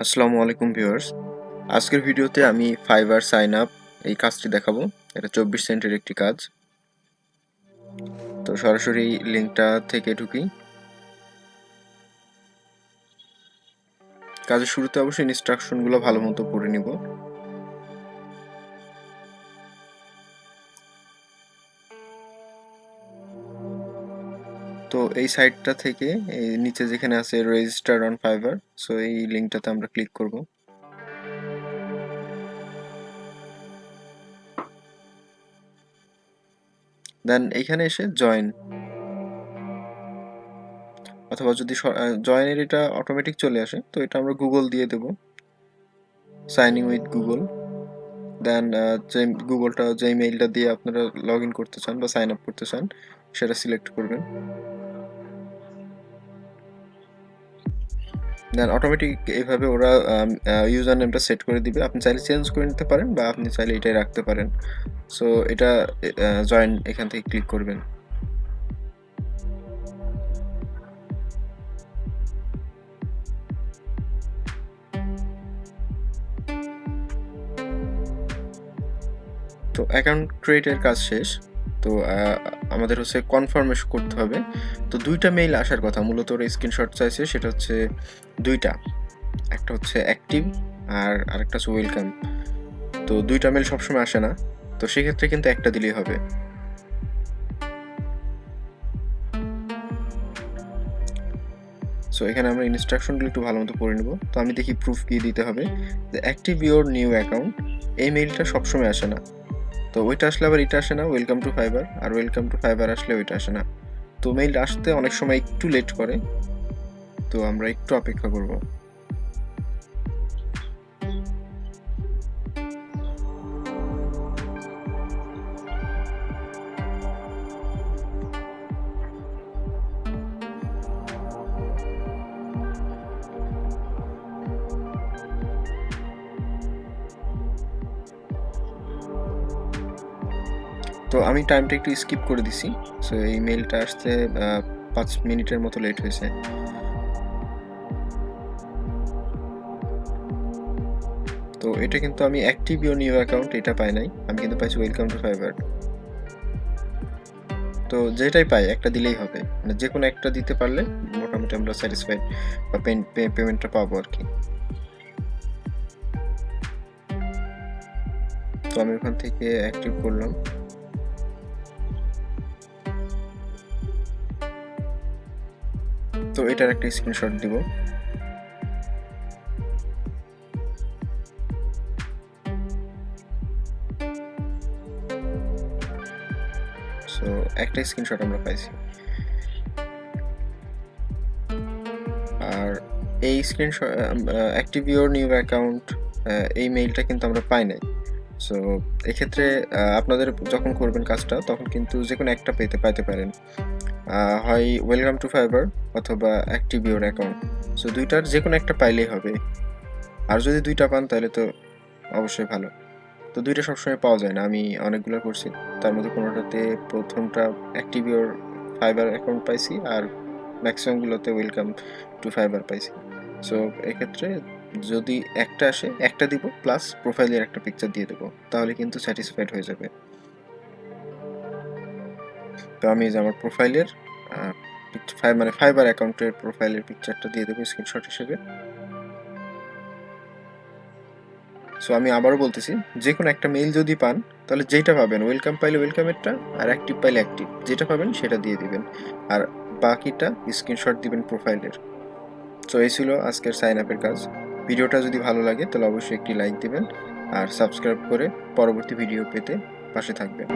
আসসালামু আলাইকুম ভিউয়ার্স। আজকের ভিডিওতে আমি ফাইবার সাইন আপ এই কাজটি দেখাবো। এটা 24 সেন্টের একটি কাজ। তো সরাসরি লিঙ্কটা থেকে ঢুকি। কাজের শুরুতে অবশ্যই ইনস্ট্রাকশনগুলো ভালো মতো পড়ে নিব। তো এই সাইটটা থেকে এই নিচে যেখানে আছে রেজিস্টার অন ফাইবার, সো এই লিঙ্কটাতে আমরা ক্লিক করব। দেন এইখানে এসে জয়েন, অথবা যদি জয়েনের এটা অটোমেটিক চলে আসে তো এটা আমরা গুগল দিয়ে দেব, সাইন ইন উইথ গুগল। দেন যে গুগলটা যে মেইলটা দিয়ে আপনারা লগ ইন করতে চান বা সাইন আপ করতে চান সেটা সিলেক্ট করবেন। দেন অটোমেটিক এইভাবে ওরা ইউজার নেমটা সেট করে দিবে। আপনি চাইলে চেঞ্জ করে নিতে পারেন বা আপনি চাইলে এটাই রাখতে পারেন। সো এটা জয়েন এখান থেকে ক্লিক করবেন। তো অ্যাকাউন্ট ক্রিয়েটের কাজ শেষ। তো আমাদের হচ্ছে কনফার্মেশন করতে হবে। তো দুইটা মেইল আসার কথা, মূলত ওরা স্ক্রিনশট চাইছে, সেটা হচ্ছে দুইটা, একটা হচ্ছে অ্যাক্টিভ আর আরেকটা হচ্ছে ওয়েলকাম। তো দুইটা মেইল সবসময় আসে না, তো সেক্ষেত্রে কিন্তু একটা দিলেই হবে। সো এখানে আমরা ইনস্ট্রাকশনগুলো একটু ভালো মতো পড়ে নেব। তো আমি দেখি প্রুফ কি দিতে হবে, যে অ্যাক্টিভ ইউর নিউ অ্যাকাউন্ট, এই মেইলটা সবসময় আসে না। তো ওইটা আসলে আবার এটা আসে না, ওয়েলকাম টু ফাইবার, আর ওয়েলকাম টু ফাইবার আসলে ওইটা আসে না। তো মেইলটা আসতে অনেক সময় একটু লেট করে, তো আমরা একটু অপেক্ষা করব। তো আমি টাইমটা একটু স্কিপ করে দিছি। সো এই মেইলটা আসতে 5 মিনিটের মতো লেট হয়েছে। তো এটা কিন্তু আমি অ্যাক্টিভ ইউর নিউ অ্যাকাউন্ট এটা পাই নাই, আমি কিন্তু পাইছি ওয়েলকাম টু ফাইবার। তো যেটাই পাই একটা দিলেই হবে, মানে যে কোনো একটা দিতে পারলে মোটামুটি আমরা স্যাটিসফাইড বা পেমেন্টটা পাবো আর কি। তো আমি ওখান থেকে অ্যাক্টিভ করলাম। তো এটার একটা স্ক্রিনশট দিব। সো একটা স্ক্রিনশট আমরা পাইছি, আর এই screenshot active your new account এই মেইলটা কিন্তু আমরা পাই নাই। সো এক্ষেত্রে আপনাদের যখন করবেন কাজটা তখন কিন্তু যে কোনো একটা পাইতে পারেন, হয় ওয়েলকাম টু ফাইবার অথবা অ্যাক্টিভ ইউর অ্যাকাউন্ট। সো দুইটার যে কোনো একটা পাইলেই হবে, আর যদি দুইটা পান তাহলে তো অবশ্যই ভালো। তো দুইটা সবসময় পাওয়া যায় না, আমি অনেকগুলো করছি, তার মধ্যে কোনোটাতে প্রথমটা অ্যাক্টিভ ইউর ফাইবার অ্যাকাউন্ট পাইছি, আর ম্যাক্সিমামগুলোতে ওয়েলকাম টু ফাইবার পাইছি। সো এক্ষেত্রে যদি একটা আসে একটা দিব, প্লাস প্রোফাইলের একটা পিকচার দিয়ে দেবো, তাহলে কিন্তু স্যাটিসফাইড হয়ে যাবে। তো আমি যে আমার প্রোফাইলের মানে ফাইবার অ্যাকাউন্টের প্রোফাইলের পিকচারটা দিয়ে দেবো স্ক্রিনশট হিসেবে। সো আমি আবারও বলতেছি, যে কোনো একটা মেইল যদি পান তাহলে যেটা পাবেন, ওয়েলকাম পাইলে ওয়েলকামেরটা, আর অ্যাক্টিভ পাইলে অ্যাক্টিভ, যেটা পাবেন সেটা দিয়ে দিবেন, আর বাকিটা স্ক্রিনশট দিবেন প্রোফাইলের। সো এই ছিল আজকের সাইন আপের কাজ। ভিডিওটা যদি ভালো লাগে তাহলে অবশ্যই একটি লাইক দিবেন, আর সাবস্ক্রাইব করে পরবর্তী ভিডিও পেতে পাশে থাকবেন।